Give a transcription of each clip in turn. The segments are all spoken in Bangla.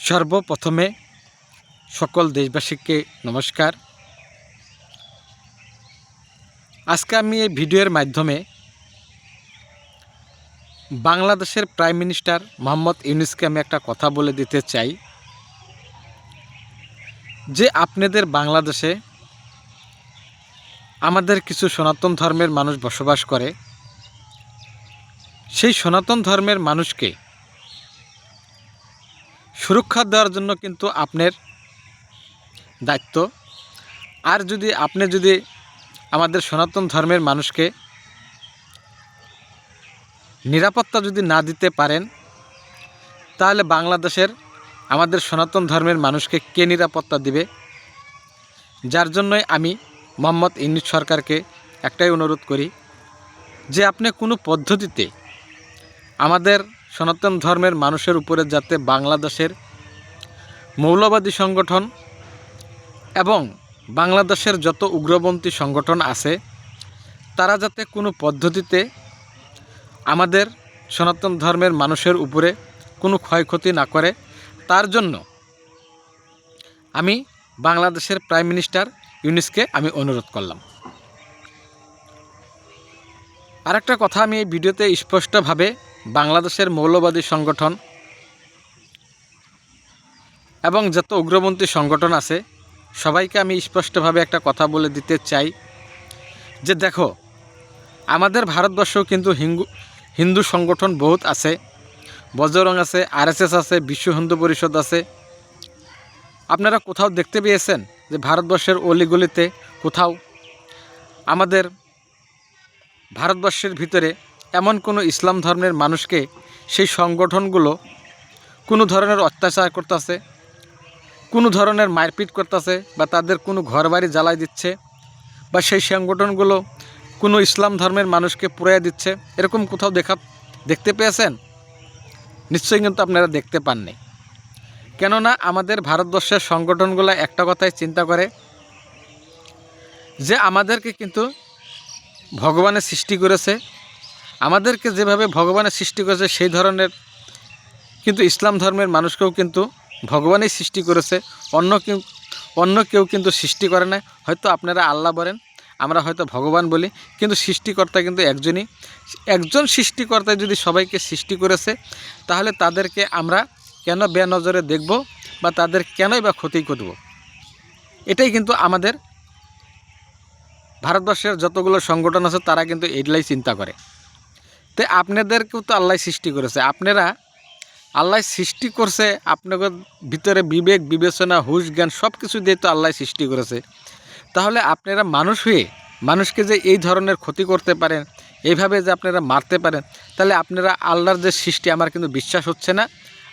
সর্বপ্রথমে সকল দেশবাসীকে নমস্কার। আজকে আমি এই ভিডিওর মাধ্যমে বাংলাদেশের প্রাইম মিনিস্টার মোহাম্মদ ইউনূসকে আমি একটা কথা বলে দিতে চাই যে আপনাদের বাংলাদেশে আমাদের কিছু সনাতন ধর্মের মানুষ বসবাস করে। সেই সনাতন ধর্মের মানুষকে সুরক্ষা দেওয়ার জন্য কিন্তু আপনার দায়িত্ব। আর আপনি যদি আমাদের সনাতন ধর্মের মানুষকে নিরাপত্তা যদি না দিতে পারেন, তাহলে বাংলাদেশের আমাদের সনাতন ধর্মের মানুষকে কে নিরাপত্তা দিবে? যার জন্যই আমি মোহাম্মদ ইউনূস সরকারকে একটাই অনুরোধ করি যে আপনি কোনো পদ্ধতিতে আমাদের সনাতন ধর্মের মানুষের উপরে যাতে বাংলাদেশের মৌলবাদী সংগঠন এবং বাংলাদেশের যত উগ্রপন্থী সংগঠন আছে তারা যাতে কোনো পদ্ধতিতে আমাদের সনাতন ধর্মের মানুষের উপরে কোনো ক্ষয়ক্ষতি না করে, তার জন্য আমি বাংলাদেশের প্রাইম মিনিস্টার ইউনূসকে আমি অনুরোধ করলাম। আরেকটা কথা আমি এই ভিডিওতে স্পষ্টভাবে বাংলাদেশের মৌলবাদী সংগঠন এবং যত উগ্রপন্থী সংগঠন আছে সবাইকে আমি স্পষ্টভাবে একটা কথা বলে দিতে চাই যে দেখো, আমাদের ভারতবর্ষেও কিন্তু হিন্দু সংগঠন বহুত আছে, বজরং আছে, আরএসএস আছে, বিশ্ব হিন্দু পরিষদ আছে। আপনারা কোথাও দেখতে পেয়েছেন যে ভারতবর্ষের অলিগলিতে কোথাও আমাদের ভারতবর্ষের ভিতরে এমন কোনো ইসলাম ধর্মের মানুষকে সেই সংগঠনগুলো কোনো ধরনের অত্যাচার করতেছে, কোনো ধরনের মারপিট করতেছে, বা তাদের কোনো ঘরবাড়ি জ্বালাই দিচ্ছে, বা সেই সংগঠনগুলো কোনো ইসলাম ধর্মের মানুষকে পুড়িয়ে দিচ্ছে, এরকম কোথাও দেখতে পেয়েছেন? নিশ্চয়ই কিন্তু আপনারা দেখতে পাননি। কেননা আমাদের ভারতবর্ষের সংগঠনগুলো একটা কথাই চিন্তা করে যে আমাদেরকে কিন্তু ভগবানের সৃষ্টি করেছে, আমাদেরকে যেভাবে ভগবানের সৃষ্টি করেছে সেই ধরনের কিন্তু ইসলাম ধর্মের মানুষকেও কিন্তু ভগবানই সৃষ্টি করেছে, অন্য কেউ কিন্তু সৃষ্টি করে না। হয়তো আপনারা আল্লাহ বলেন, আমরা হয়তো ভগবান বলি, কিন্তু সৃষ্টিকর্তা কিন্তু একজনই। একজন সৃষ্টিকর্তা যদি সবাইকে সৃষ্টি করেছে, তাহলে তাদেরকে আমরা কেন বেনজরে দেখব বা তাদের কেনই বা ক্ষতি করব? এটাই কিন্তু আমাদের ভারতবর্ষের যতগুলো সংগঠন আছে তারা কিন্তু এগুলাই চিন্তা করে। তো আপনাদেরকেও তো আল্লাহ সৃষ্টি করেছে, আপনারা আল্লাহ সৃষ্টি করছে, আপনাদের ভিতরে বিবেক বিবেচনা হুঁশ জ্ঞান সব কিছু দিয়ে তো আল্লাহ সৃষ্টি করেছে। তাহলে আপনারা মানুষ হয়ে মানুষকে যে এই ধরনের ক্ষতি করতে পারেন, এইভাবে যে আপনারা মারতে পারেন, তাহলে আপনারা আল্লাহর যে সৃষ্টি আমার কিন্তু বিশ্বাস হচ্ছে না।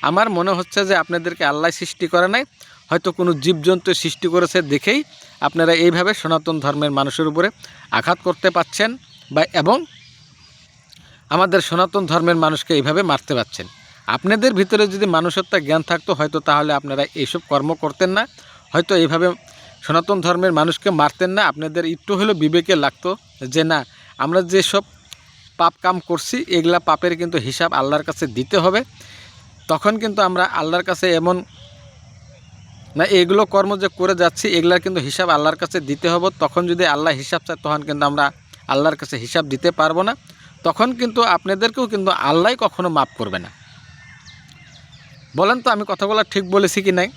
আমার মনে হচ্ছে যে আপনাদেরকে আল্লাহ সৃষ্টি করে নাই, হয়তো কোনো জীবজন্তু সৃষ্টি করেছে দেখেই আপনারা এইভাবে সনাতন ধর্মের মানুষের উপরে আঘাত করতে পাচ্ছেন, বা এবং আমাদের সনাতন ধর্মের মানুষকে এইভাবে মারতে পাচ্ছেন। আপনাদের ভিতরে যদি মানুষত্ব জ্ঞান থাকতো হয়তো তাহলে আপনারা এইসব কর্ম করতেন না, হয়তো এইভাবে সনাতন ধর্মের মানুষকে মারতেন না। আপনাদের একটু হলেও বিবেকে লাগতো যে না, আমরা যেসব পাপ কাম করছি এগুলা পাপের কিন্তু হিসাব আল্লাহর কাছে দিতে হবে। তখন কিন্তু আমরা আল্লাহর কাছে এমন না, এগুলো কর্ম যে করে যাচ্ছি এগুলার কিন্তু হিসাব আল্লাহর কাছে দিতে হবে। তখন যদি আল্লাহ হিসাব চায় তখন কিন্তু আমরা আল্লাহর কাছে হিসাব দিতে পারবো না। তখন কিন্তু আপনাদেরকেও কিন্তু আল্লাহ কখনো মাফ করবে না। বলেন তো আমি কথাগুলো ঠিক বলেছি কি নাই?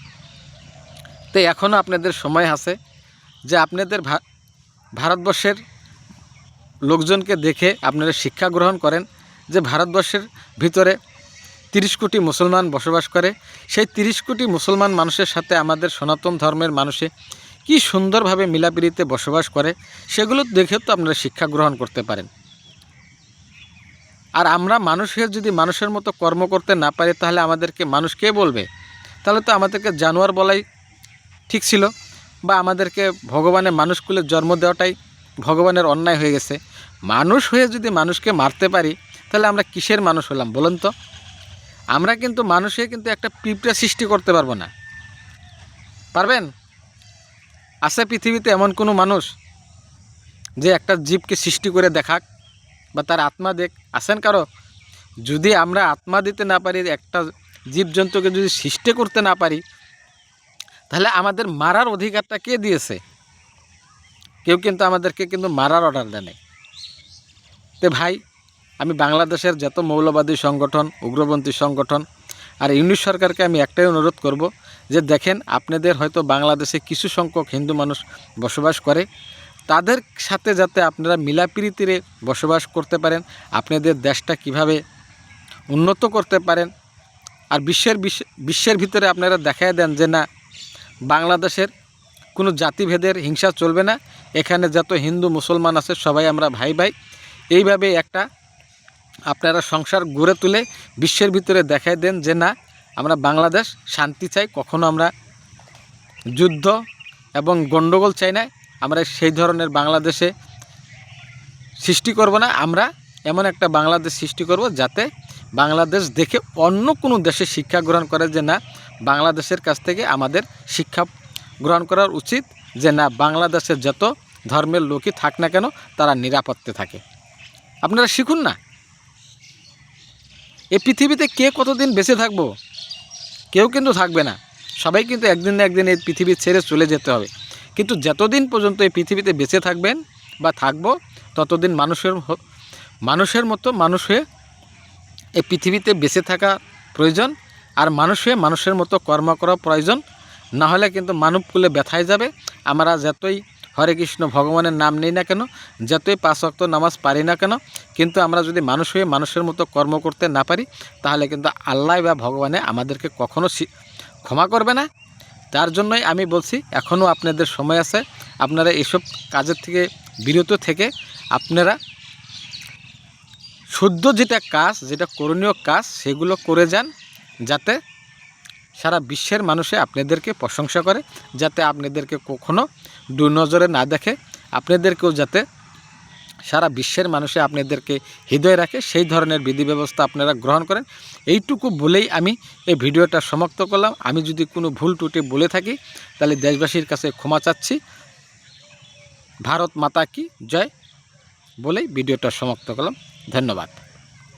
তো এখনও আপনাদের সময় আছে যে আপনাদের ভারতবর্ষের লোকজনকে দেখে আপনারা শিক্ষা গ্রহণ করেন যে ভারতবর্ষের ভিতরে 30 কোটি মুসলমান বসবাস করে। সেই 30 কোটি মুসলমান মানুষের সাথে আমাদের সনাতন ধর্মের মানুষে কি সুন্দরভাবে মিলাপিরিতে বসবাস করে, সেগুলো দেখে তো আপনারা শিক্ষা গ্রহণ করতে পারেন। আর আমরা মানুষের যদি মানুষের মতো কর্ম করতে না পারি তাহলে আমাদেরকে মানুষ কে বলবে? তাহলে তো আমাদেরকে জানোয়ার বলাই ঠিক ছিল, বা আমাদেরকে ভগবানের মানুষকুলে জন্ম দেওয়াটাই ভগবানের অন্যায় হয়ে গেছে। মানুষ হয়ে যদি মানুষকে মারতে পারি তাহলে আমরা কিসের মানুষ হলাম বলুন তো? আমরা কিন্তু মানুষ হয়ে কিন্তু একটা পিঁপড়া সৃষ্টি করতে পারবো না। পারবেন? আছে পৃথিবীতে এমন কোনো মানুষ যে একটা জীবকে সৃষ্টি করে দেখাক বা তার আত্মা দেখ? আছেন কারো? যদি আমরা আত্মা দিতে না পারি একটা জীবজন্তুকে যদি সৃষ্টি করতে না পারি, তাহলে আমাদের মারার অধিকারটা কে দিয়েছে? কেউ কিন্তু আমাদেরকে কিন্তু মারার অর্ডার দেয় নাই। তো ভাই, আমি বাংলাদেশের যত মৌলবাদী সংগঠন, উগ্রপন্থী সংগঠন আর ইউনিট সরকারকে আমি একটাই অনুরোধ করব যে দেখেন, আপনাদের হয়তো বাংলাদেশে কিছু সংখ্যক হিন্দু মানুষ বসবাস করে, তাদের সাথে যাতে আপনারা মিলাপ্রীতিরে বসবাস করতে পারেন, আপনাদের দেশটা কিভাবে উন্নত করতে পারেন। আর বিশ্বের ভিতরে আপনারা দেখায় দেন যে না, বাংলাদেশের কোনো জাতিভেদের হিংসা চলবে না, এখানে যত হিন্দু মুসলমান আছে সবাই আমরা ভাই ভাই। এইভাবে একটা আপনারা সংসার গড়ে তুলে বিশ্বের ভিতরে দেখায় দেন যে না, আমরা বাংলাদেশ শান্তি চাই, কখনো আমরা যুদ্ধ এবং গণ্ডগোল চাই না। আমরা সেই ধরনের বাংলাদেশে সৃষ্টি করব না, আমরা এমন একটা বাংলাদেশ সৃষ্টি করব যাতে বাংলাদেশ দেখে অন্য কোনো দেশে শিক্ষা গ্রহণ করে যে না, বাংলাদেশের কাছ থেকে আমাদের শিক্ষা গ্রহণ করার উচিত, যে না, বাংলাদেশের যত ধর্মের লোকই থাক না কেন তারা নিরাপদে থাকে। আপনারা শিখুন না। এই পৃথিবীতে কে কতদিন বেঁচে থাকবো? কেউ কিন্তু থাকবে না, সবাই কিন্তু একদিন না একদিন এই পৃথিবী ছেড়ে চলে যেতে হবে। কিন্তু যতদিন পর্যন্ত এই পৃথিবীতে বেঁচে থাকবেন বা থাকবো, ততদিন মানুষের মতো মানুষ হয়ে এই পৃথিবীতে বেঁচে থাকা প্রয়োজন। আর মানুষ হয়ে মানুষের মতো কর্ম করা প্রয়োজন। না হলে কিন্তু মানবকুলে ব্যথায় যাবে। আমরা যতই হরে কৃষ্ণ ভগবানের নাম নেই না কেন, যতই 5 ওয়াক্ত নামাজ পারি না কেন, কিন্তু আমরা যদি মানুষ হয়ে মানুষের মতো কর্ম করতে না পারি, তাহলে কিন্তু আল্লাহ বা ভগবানে আমাদেরকে কখনো ক্ষমা করবে না। তার জন্যই আমি বলছি, এখনও আপনাদের সময় আছে। আপনারা এসব কাজের থেকে বিরত থেকে আপনারা শুদ্ধ যেটা কাজ, যেটা করণীয় কাজ, সেগুলো করে যান, যাতে সারা বিশ্বের মানুষে আপনাদেরকে প্রশংসা করে, যাতে আপনাদেরকে কখনো দুর্নজরে না দেখে, আপনাদেরকেও যাতে সারা বিশ্বের মানুষে আপনাদেরকে হৃদয়ে রাখে, সেই ধরনের বিধি ব্যবস্থা আপনারা গ্রহণ করেন। এইটুকু বলেই আমি এই ভিডিওটা সমাপ্ত করলাম। আমি যদি কোনো ভুল ত্রুটি বলে থাকি, তাহলে দেশবাসীর কাছে ক্ষমা চাচ্ছি। ভারত মাতা কি জয় বলেই ভিডিওটা সমাপ্ত করলাম। ধন্যবাদ।